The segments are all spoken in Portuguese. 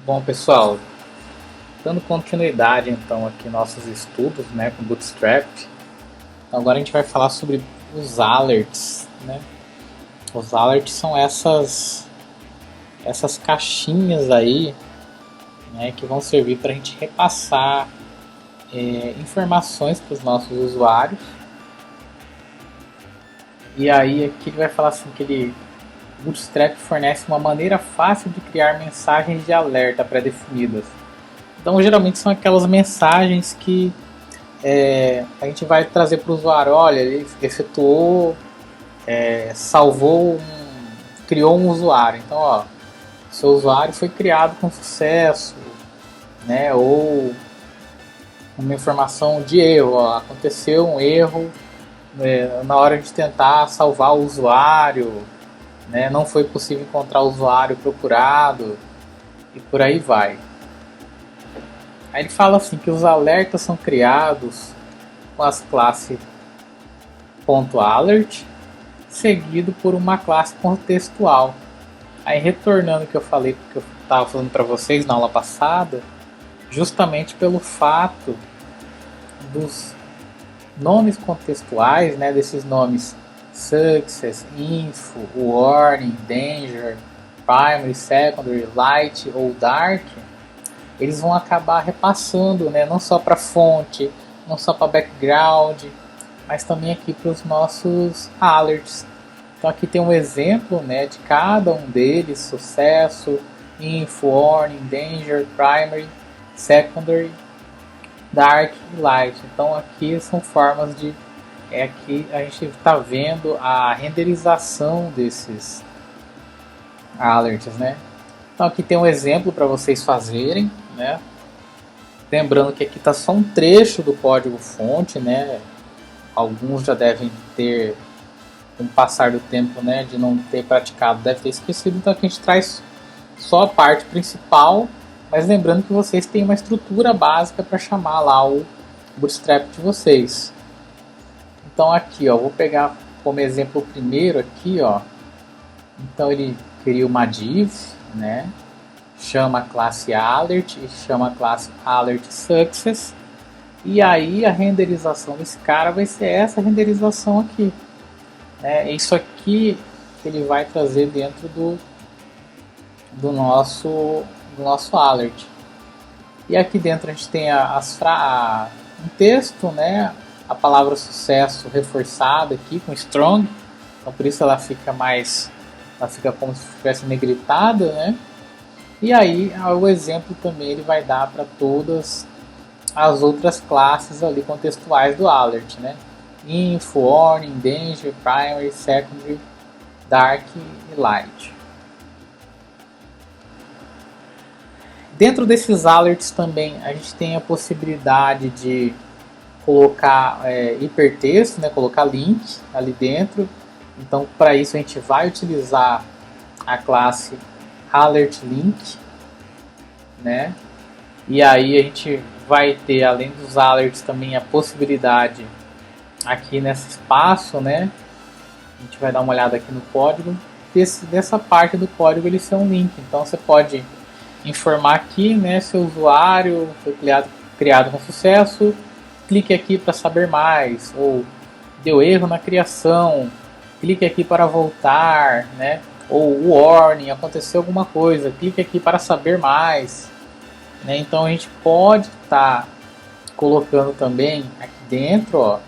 Bom, pessoal, dando continuidade então aqui nossos estudos, né, com Bootstrap. Então, agora a gente vai falar sobre os alerts, né? Os alerts são essas caixinhas aí, né, que vão servir para a gente repassar informações para os nossos usuários. E aí aqui ele vai falar assim que o Bootstrap fornece uma maneira fácil de criar mensagens de alerta pré-definidas. Então, geralmente são aquelas mensagens que a gente vai trazer para o usuário. Olha, ele efetuou, criou um usuário. Então, ó, seu usuário foi criado com sucesso, né? Ou uma informação de erro. Ó, aconteceu um erro na hora de tentar salvar o usuário, né? Não foi possível encontrar o usuário procurado e por aí vai. Aí ele fala assim que os alertas são criados com as classes .alert seguido por uma classe contextual. Aí retornando o que eu falei, que eu estava falando para vocês na aula passada, justamente pelo fato dos nomes contextuais, né, desses nomes success, info, warning, danger, primary, secondary, light ou dark, eles vão acabar repassando, né, não só para fonte, não só para background, mas também aqui para os nossos alerts. Então aqui tem um exemplo, né, de cada um deles: sucesso, info, warning, danger, primary, secondary, dark e light. Então aqui são formas de aqui a gente está vendo a renderização desses alerts, né? Então aqui tem um exemplo para vocês fazerem, né? Lembrando que aqui está só um trecho do código fonte, né? Alguns já devem ter, com o passar do tempo, né, de não ter praticado, deve ter esquecido. Então aqui a gente traz só a parte principal, mas lembrando que vocês têm uma estrutura básica para chamar lá o Bootstrap de vocês. Então aqui, ó, vou pegar como exemplo o primeiro aqui, ó. Então ele cria uma div, né? Chama a classe alert e chama a classe alert success. E aí a renderização desse cara vai ser essa renderização aqui. É isso aqui que ele vai trazer dentro do nosso alert. E aqui dentro a gente tem um texto, né? A palavra sucesso reforçada aqui com strong. Então por isso ela fica como se estivesse negritada, né? E aí o exemplo também ele vai dar para todas as outras classes ali contextuais do alert, né? Info, warning, danger, primary, secondary, dark e light. Dentro desses alerts também a gente tem a possibilidade de colocar hipertexto, né? Colocar link ali dentro. Então para isso a gente vai utilizar a classe alert link, né? E aí a gente vai ter, além dos alerts, também a possibilidade aqui nesse espaço, né? A gente vai dar uma olhada aqui no código. Dessa parte do código ele ser um link. Então você pode informar aqui, né? Seu usuário foi criado com sucesso. Clique aqui para saber mais. Ou deu erro na criação. Clique aqui para voltar, né? Ou warning, aconteceu alguma coisa. Clique aqui para saber mais. Né? Então a gente pode estar colocando também aqui dentro, ó,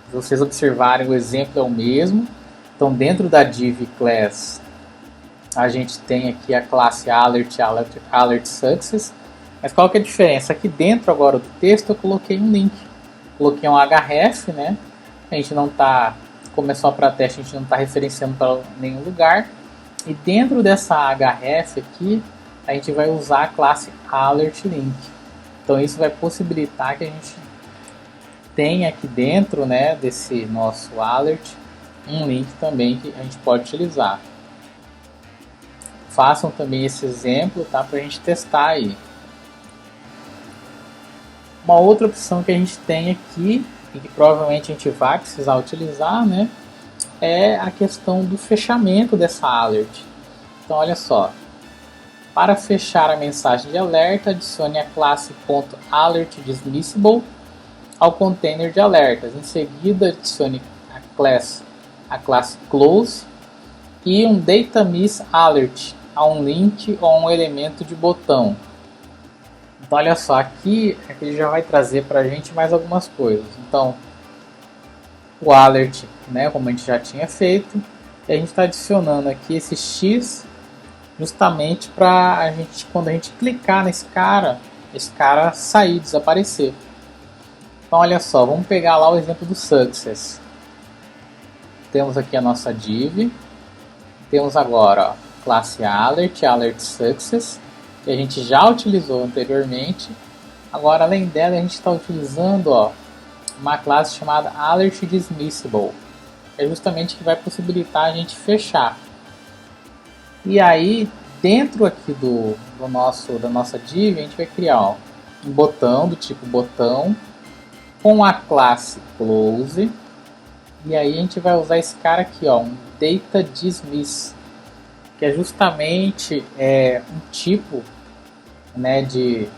se vocês observarem, o exemplo é o mesmo. Então dentro da div class a gente tem aqui a classe alert success. Mas qual que é a diferença? Aqui dentro agora do texto eu coloquei um link. Coloquei um href, né? A gente não está, como é só para teste, a gente não está referenciando para nenhum lugar. E dentro dessa href aqui a gente vai usar a classe alert link. Então isso vai possibilitar que a gente tenha aqui dentro, né, desse nosso alert um link também que a gente pode utilizar. Façam também esse exemplo, tá, para a gente testar aí. Uma outra opção que a gente tem aqui, e que provavelmente a gente vai precisar utilizar, né, é a questão do fechamento dessa alert. Então olha só, Para fechar a mensagem de alerta, adicione a classe .alertDismissible ao container de alertas. Em seguida, adicione a classe close e um DataMissAlert a um link ou um elemento de botão. Então, olha só, aqui ele já vai trazer para a gente mais algumas coisas. Então, o alert, né, como a gente já tinha feito, e a gente está adicionando aqui esse X justamente para a gente, quando a gente clicar nesse cara, esse cara sair, desaparecer. Então olha só, vamos pegar lá o exemplo do Success. Temos aqui a nossa div, temos agora ó, classe alert, alert success, que a gente já utilizou anteriormente. Agora além dela a gente está utilizando ó, uma classe chamada alertDismissible, que é justamente que vai possibilitar a gente fechar. E aí, dentro aqui da nossa div, a gente vai criar ó, um botão do tipo botão com a classe close. E aí a gente vai usar esse cara aqui, ó, um DataDismiss, que é justamente um tipo, né, de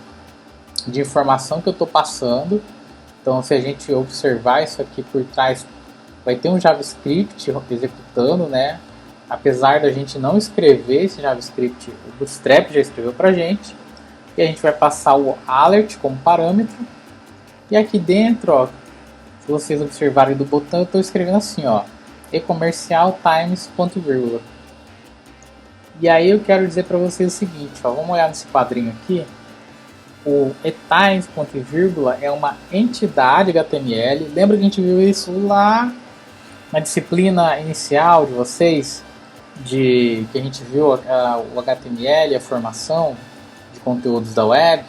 informação que eu estou passando. Então, se a gente observar isso aqui por trás, vai ter um JavaScript executando, né? Apesar da gente não escrever esse JavaScript, o Bootstrap já escreveu para a gente. E a gente vai passar o alert como parâmetro. E aqui dentro, ó, se vocês observarem do botão, eu estou escrevendo assim, ó, eCommercial times ponto vírgula. E aí eu quero dizer para vocês o seguinte, ó, vamos olhar nesse quadrinho aqui. O etimes ponto vírgula é uma entidade HTML. Lembra que a gente viu isso lá na disciplina inicial de vocês? Que a gente viu o HTML, a formação de conteúdos da web.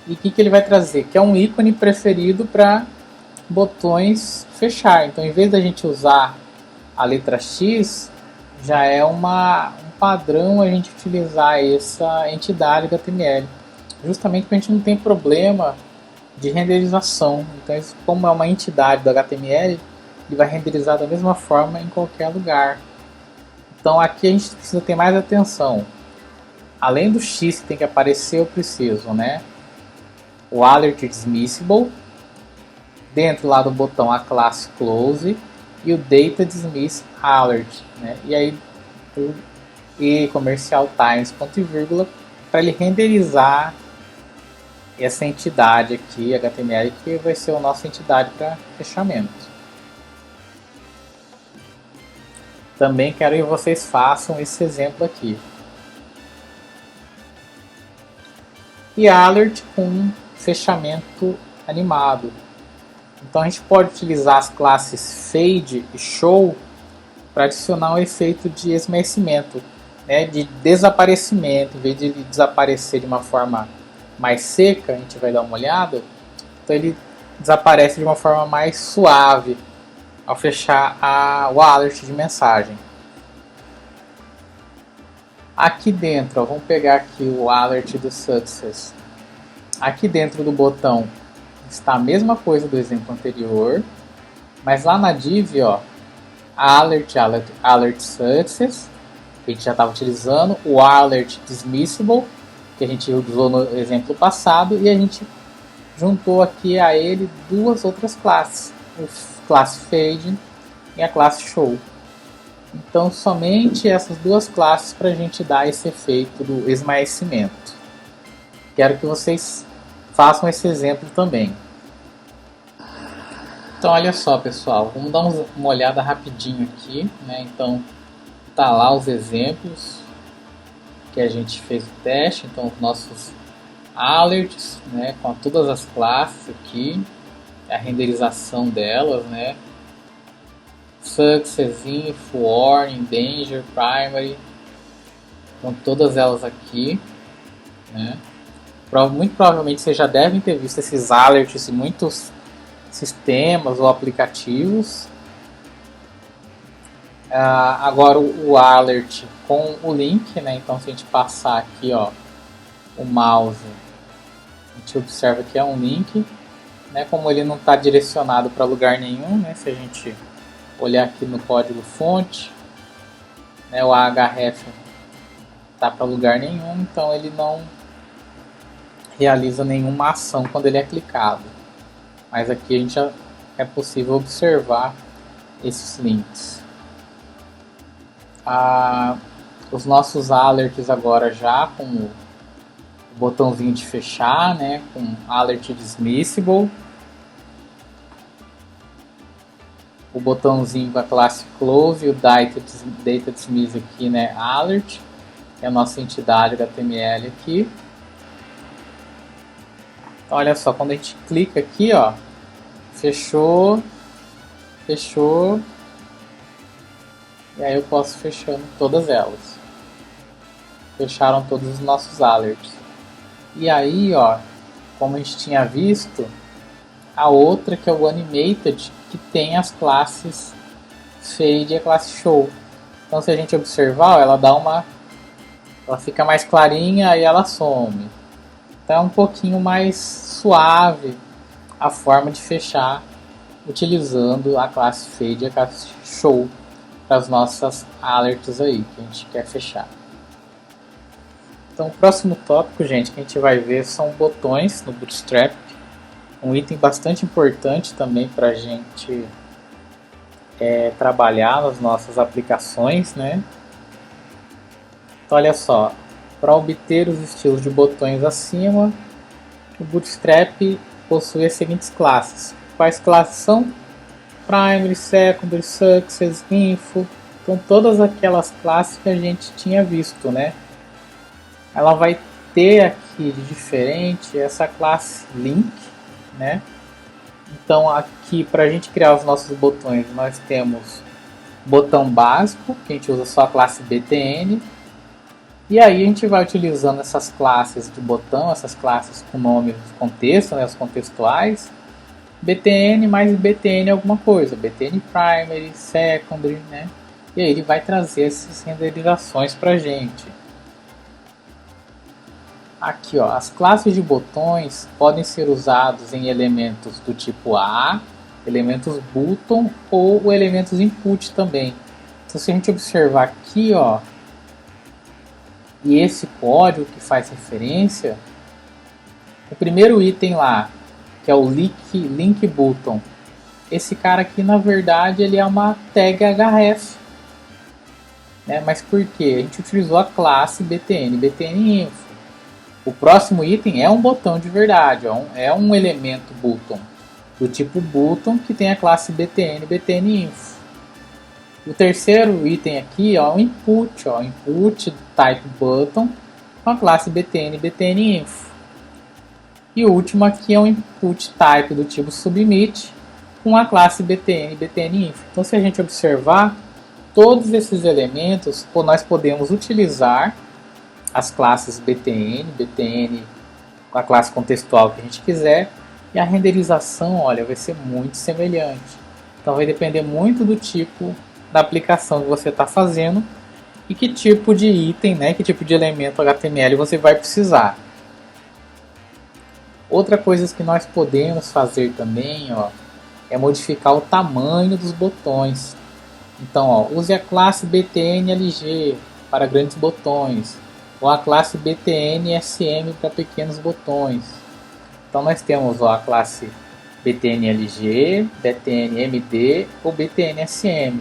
E o que ele vai trazer? Que é um ícone preferido para botões fechar. Então, em vez da gente usar a letra X, já é um padrão a gente utilizar essa entidade HTML. Justamente porque a gente não tem problema de renderização. Então, como é uma entidade do HTML, ele vai renderizar da mesma forma em qualquer lugar. Então, aqui a gente precisa ter mais atenção. Além do X que tem que aparecer, eu preciso, né? O alertDismissible, dentro lá do botão a classe close e o DataDismissAlert, né? E aí o eCommercial times ponto vírgula para ele renderizar essa entidade aqui HTML, que vai ser a nossa entidade para fechamento. Também quero que vocês façam esse exemplo aqui. E alert com fechamento animado. Então a gente pode utilizar as classes fade e show para adicionar um efeito de esmaecimento, né, de desaparecimento. Em vez de ele desaparecer de uma forma mais seca, a gente vai dar uma olhada, então ele desaparece de uma forma mais suave ao fechar o alert de mensagem. Aqui dentro, ó, vamos pegar aqui o alert do Success. Aqui dentro do botão está a mesma coisa do exemplo anterior, mas lá na div, ó, alert success, que a gente já estava utilizando, o alert dismissible, que a gente usou no exemplo passado, e a gente juntou aqui a ele duas outras classes, a classe fade e a classe show. Então somente essas duas classes para a gente dar esse efeito do esmaecimento. Quero que vocês façam esse exemplo também. Então olha só, pessoal, vamos dar uma olhada rapidinho aqui, né? Então tá lá os exemplos que a gente fez o teste. Então os nossos alerts, né, com todas as classes aqui, a renderização delas, né? Success, Info, Warning, Danger, Primary. Então todas elas aqui, né? Muito provavelmente vocês já devem ter visto esses alerts em muitos sistemas ou aplicativos. Agora o alert com o link, né? Então se a gente passar aqui, ó, o mouse, a gente observa que é um link, né? Como ele não está direcionado para lugar nenhum, né? Se a gente olhar aqui no código fonte, né? O href tá para lugar nenhum, então ele não realiza nenhuma ação quando ele é clicado. Mas aqui a gente já é possível observar esses links. Os nossos alerts agora já com o botãozinho de fechar, né, com alert dismissible, o botãozinho com a classe close e o data dismiss aqui, né, alert, é a nossa entidade HTML aqui. Então, olha só, quando a gente clica aqui, ó, fechou, fechou, e aí eu posso fechando todas elas. Fecharam todos os nossos alerts. E aí, ó, como a gente tinha visto, a outra que é o animated, que tem as classes fade e a classe show. Então, se a gente observar, ela fica mais clarinha e ela some. Então é um pouquinho mais suave a forma de fechar utilizando a classe fade e a classe show para as nossas alerts aí que a gente quer fechar. Então o próximo tópico, gente, que a gente vai ver são botões no Bootstrap, um item bastante importante também para a gente trabalhar nas nossas aplicações, né? Então olha só, para obter os estilos de botões acima, o Bootstrap possui as seguintes classes. Quais classes são? Primary, Secondary, Success, Info. Então todas aquelas classes que a gente tinha visto, né? Ela vai ter aqui de diferente essa classe Link, né? Então aqui para a gente criar os nossos botões nós temos botão básico, que a gente usa só a classe BTN. E aí a gente vai utilizando essas classes de botão, essas classes com nome de contexto, né, os contextuais, BTN mais BTN alguma coisa, BTN Primary, Secondary, né? E aí ele vai trazer essas renderizações para a gente. Aqui, ó, as classes de botões podem ser usados em elementos do tipo A, elementos button ou elementos input também. Então se a gente observar aqui, ó, e esse código que faz referência, o primeiro item lá, que é o link button, esse cara aqui na verdade ele é uma tag href, né? Mas por quê? A gente utilizou a classe BTN info. O próximo item é um botão de verdade, ó, é um elemento button do tipo button que tem a classe BTN info. O terceiro item aqui é o input, ó, input type button com a classe BTN info. E o último aqui é o input type do tipo submit com a classe BTN info. Então se a gente observar, todos esses elementos nós podemos utilizar as classes BTN com a classe contextual que a gente quiser, e a renderização, olha, vai ser muito semelhante. Então vai depender muito do tipo da aplicação que você está fazendo e que tipo de item, né, que tipo de elemento HTML você vai precisar. Outra coisa que nós podemos fazer também, ó, é modificar o tamanho dos botões. Então, ó, use a classe BTN-LG para grandes botões, ou a classe BTN-SM para pequenos botões. Então nós temos, ó, a classe BTN-LG, BTN-MD ou BTN-SM.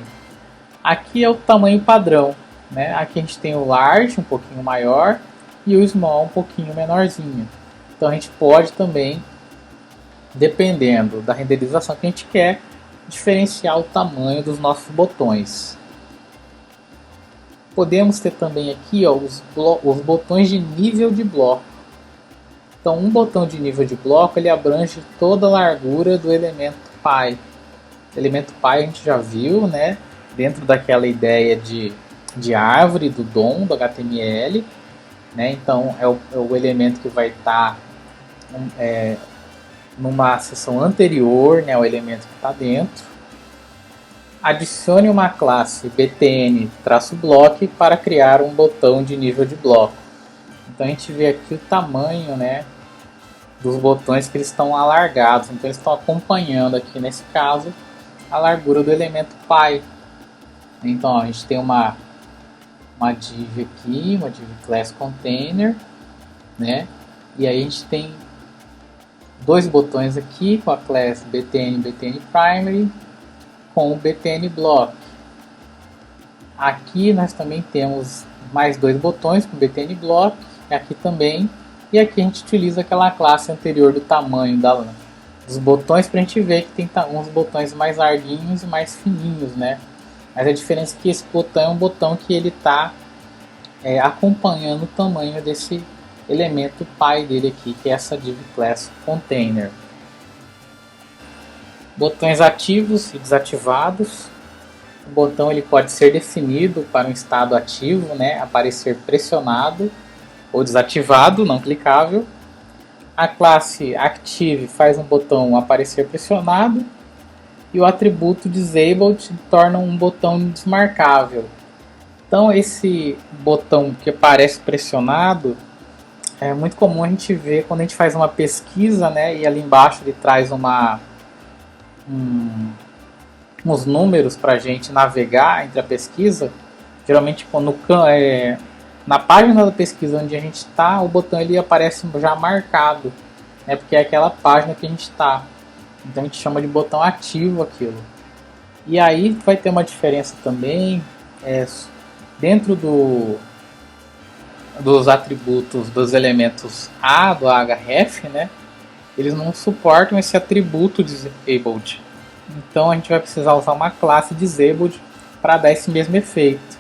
Aqui é o tamanho padrão, né? Aqui a gente tem o large um pouquinho maior e o small um pouquinho menorzinho. Então a gente pode também, dependendo da renderização que a gente quer, diferenciar o tamanho dos nossos botões. Podemos ter também aqui, ó, os botões de nível de bloco. Então um botão de nível de bloco ele abrange toda a largura do elemento pi. O elemento pi a gente já viu, né? Dentro daquela ideia de árvore do DOM, do HTML, né? Então é o elemento que vai estar numa seção anterior, né, ao elemento que está dentro. Adicione uma classe btn-block para criar um botão de nível de bloco. Então a gente vê aqui o tamanho, né, dos botões que eles estão alargados. Então eles estão acompanhando aqui nesse caso a largura do elemento pi. Então ó, a gente tem uma uma div aqui, uma div class container, né? E aí a gente tem dois botões aqui com a class btn primary com o btn block. Aqui nós também temos mais dois botões com btn block, aqui também, e aqui a gente utiliza aquela classe anterior do tamanho dos botões para a gente ver que tem uns botões mais larguinhos e mais fininhos, né? Mas a diferença é que esse botão é um botão que ele está acompanhando o tamanho desse elemento pai dele aqui, que é essa div class container. Botões ativos e desativados. O botão ele pode ser definido para um estado ativo, né, aparecer pressionado, ou desativado, não clicável. A classe active faz um botão aparecer pressionado e o atributo disabled torna um botão desmarcável. Então esse botão que aparece pressionado é muito comum a gente ver quando a gente faz uma pesquisa, né, e ali embaixo ele traz uns números para a gente navegar entre a pesquisa. Geralmente na página da pesquisa onde a gente está, o botão ele aparece já marcado, né, porque é aquela página que a gente está. Então a gente chama de botão ativo aquilo. E aí vai ter uma diferença também dentro dos atributos dos elementos A do href, né? Eles não suportam esse atributo disabled. Então a gente vai precisar usar uma classe disabled para dar esse mesmo efeito.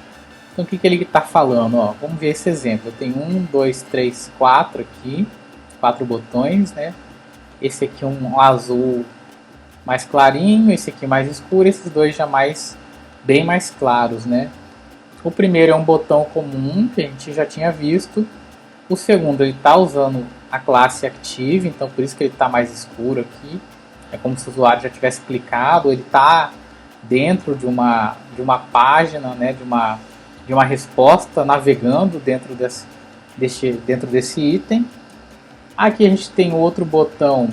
Então o que ele está falando? Ó, vamos ver esse exemplo. Eu tenho 1, 2, 3, 4 aqui, 4 botões, né? Esse aqui é um azul mais clarinho, esse aqui mais escuro, esses dois já bem mais claros, né? O primeiro é um botão comum, que a gente já tinha visto. O segundo, ele está usando a classe active, então por isso que ele está mais escuro aqui. É como se o usuário já tivesse clicado, ele está dentro de uma página, né, de uma resposta, navegando dentro desse item. Aqui a gente tem outro botão,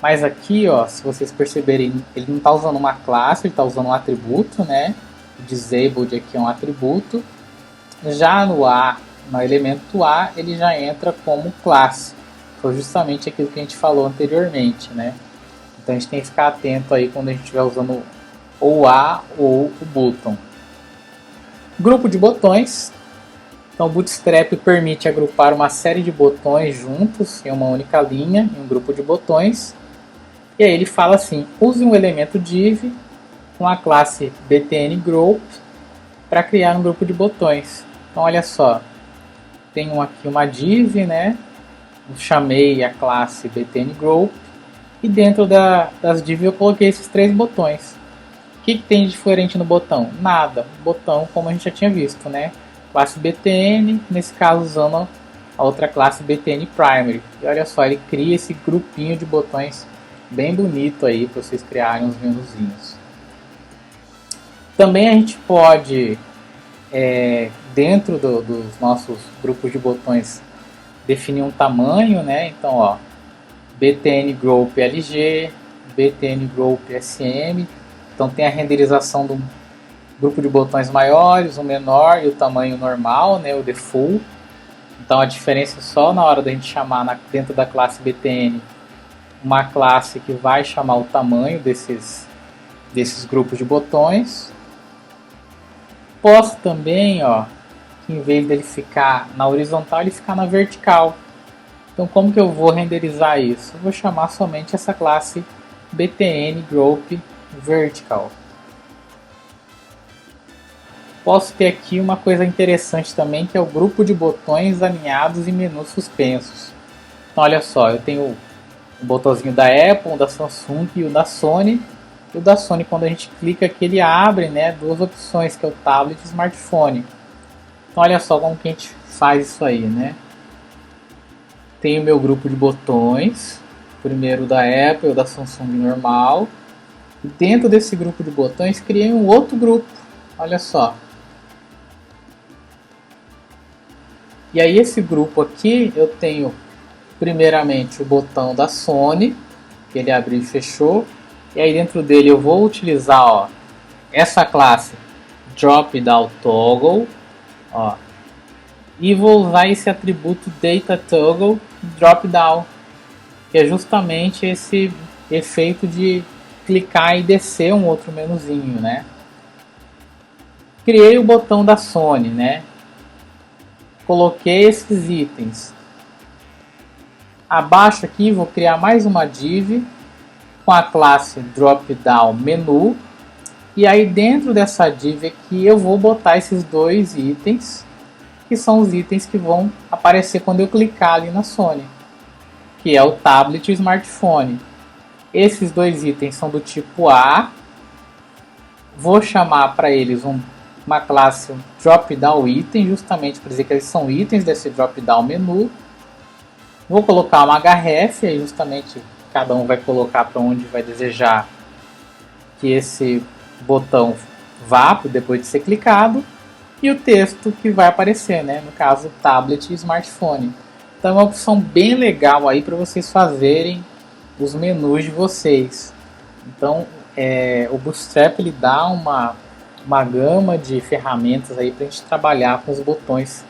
mas aqui, ó, se vocês perceberem, ele não está usando uma classe, ele está usando um atributo, né? O disabled aqui é um atributo. Já no elemento A, ele já entra como classe. Foi justamente aquilo que a gente falou anteriormente, né? Então a gente tem que ficar atento aí quando a gente estiver usando ou A ou o button. Grupo de botões. Então o Bootstrap permite agrupar uma série de botões juntos em uma única linha, em um grupo de botões. E aí ele fala assim: use um elemento div com a classe btngroup para criar um grupo de botões. Então olha só, tenho aqui uma div, né? Eu chamei a classe btngroup e dentro das divs eu coloquei esses 3 botões. O que tem de diferente no botão? Nada. Botão como a gente já tinha visto, né? Classe btn, nesse caso usando a outra classe btn primary. E olha só, ele cria esse grupinho de botões bem bonito aí para vocês criarem uns menuzinhos. Também a gente pode, dentro dos nossos grupos de botões, definir um tamanho, né? Então, ó, btngroup lg, btngroup sm. Então tem a renderização do grupo de botões maiores, o menor e o tamanho normal, né? O default. Então a diferença é só na hora da gente chamar dentro da classe btn uma classe que vai chamar o tamanho desses grupos de botões. Posso também, ó, que em vez dele ficar na horizontal, ele ficar na vertical. Então como que eu vou renderizar isso? Eu vou chamar somente essa classe btngroup vertical. Posso ter aqui uma coisa interessante também, que é o grupo de botões alinhados em menus suspensos. Então olha só, eu tenho o botãozinho da Apple, o da Samsung e o da Sony. E o da Sony, quando a gente clica aqui, ele abre, né, 2 opções, que é o tablet e o smartphone. Então olha só como que a gente faz isso aí, né? Tenho o meu grupo de botões, primeiro da Apple, o da Samsung normal. E dentro desse grupo de botões, criei um outro grupo, olha só. E aí esse grupo aqui, eu tenho primeiramente o botão da Sony, que ele abriu e fechou. E aí dentro dele eu vou utilizar, ó, essa classe DropDownToggle. Ó. E vou usar esse atributo Data Toggle Dropdown, que é justamente esse efeito de clicar e descer um outro menuzinho, né? Criei o botão da Sony, né? Coloquei esses itens. Abaixo aqui vou criar mais uma div com a classe Dropdown Menu. E aí dentro dessa div aqui eu vou botar esses dois itens, que são os itens que vão aparecer quando eu clicar ali na Sony, que é o tablet e o smartphone. Esses dois itens são do tipo A. Vou chamar para eles uma classe Dropdown Item, justamente para dizer que eles são itens desse Dropdown Menu. Vou colocar uma href, aí justamente cada um vai colocar para onde vai desejar que esse botão vá depois de ser clicado. E o texto que vai aparecer, né? No caso, tablet e smartphone. Então é uma opção bem legal aí para vocês fazerem os menus de vocês. Então o Bootstrap ele dá uma gama de ferramentas aí para a gente trabalhar com os botões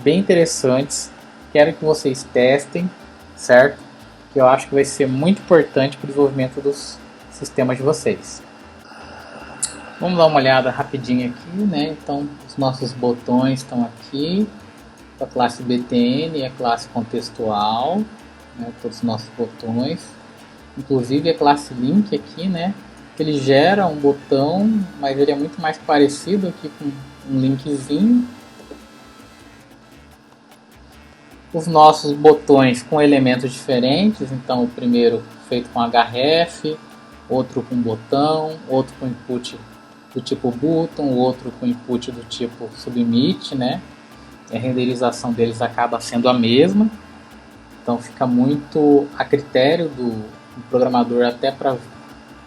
bem interessantes. Quero que vocês testem, certo? Que eu acho que vai ser muito importante para o desenvolvimento dos sistemas de vocês. Vamos dar uma olhada rapidinho aqui, né? Então os nossos botões estão aqui, a classe BTN e a classe contextual, né? Todos os nossos botões, inclusive a classe link aqui, né? Ele gera um botão, mas ele é muito mais parecido aqui com um linkzinho. Os nossos botões com elementos diferentes, então o primeiro feito com href, outro com botão, outro com input do tipo button, o outro com input do tipo submit, né? A renderização deles acaba sendo a mesma, então fica muito a critério do programador até para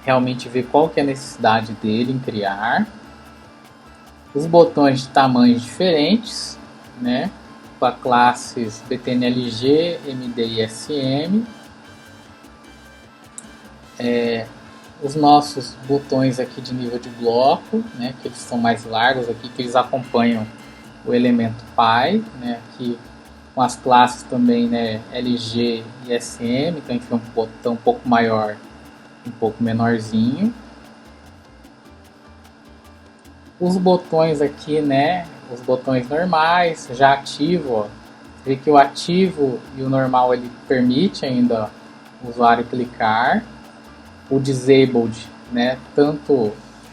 realmente ver qual que é a necessidade dele em criar. Os botões de tamanhos diferentes, né? Com as classes BTNLG, MD e SM. Os nossos botões aqui de nível de bloco, né, que eles são mais largos aqui, que eles acompanham o elemento Py, né, aqui com as classes também, né, LG e SM, então a gente tem um botão um pouco maior, um pouco menorzinho. Os botões aqui, né, os botões normais, já ativo, ó, você vê que o ativo e o normal ele permite ainda o usuário clicar. O disabled, né, tanto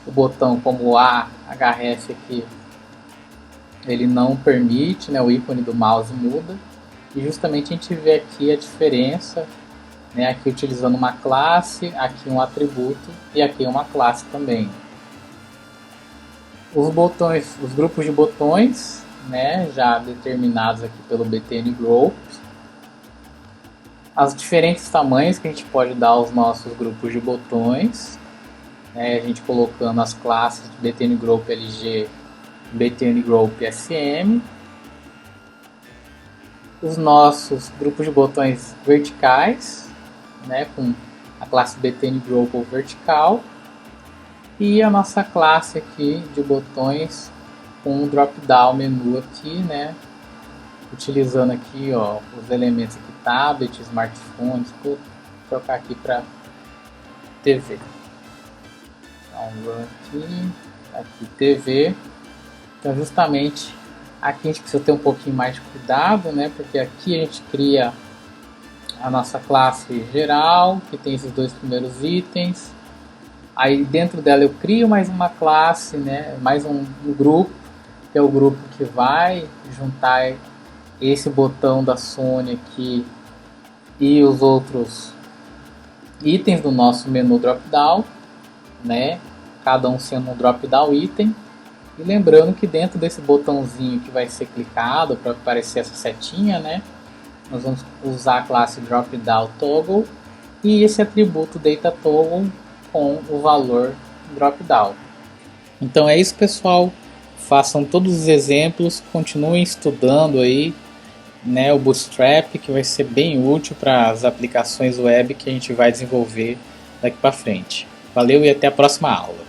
o botão como o href aqui, ele não permite, né, o ícone do mouse muda. E justamente a gente vê aqui a diferença, né, aqui utilizando uma classe, aqui um atributo e aqui uma classe também. Os botões, os grupos de botões, né, já determinados aqui pelo BTN Group. As diferentes tamanhos que a gente pode dar aos nossos grupos de botões, né, a gente colocando as classes de BTN Group LG, BTN Group SM. Os nossos grupos de botões verticais, né, com a classe BTN Group vertical. E a nossa classe aqui de botões com um drop-down menu aqui, né, utilizando aqui, ó, os elementos aqui, tablet, smartphones, vou trocar aqui para TV. Então, aqui TV. Então justamente aqui a gente precisa ter um pouquinho mais de cuidado, né, porque aqui a gente cria a nossa classe geral, que tem esses dois primeiros itens. Aí dentro dela eu crio mais uma classe, né, mais um grupo, que é o grupo que vai juntar esse botão da Sony aqui e os outros itens do nosso menu drop-down, né? Cada um sendo um drop-down item. E lembrando que dentro desse botãozinho que vai ser clicado para aparecer essa setinha, né? Nós vamos usar a classe drop-down toggle e esse atributo data toggle com o valor drop-down. Então é isso, pessoal. Façam todos os exemplos, continuem estudando aí, né, o Bootstrap, que vai ser bem útil para as aplicações web que a gente vai desenvolver daqui para frente. Valeu e até a próxima aula.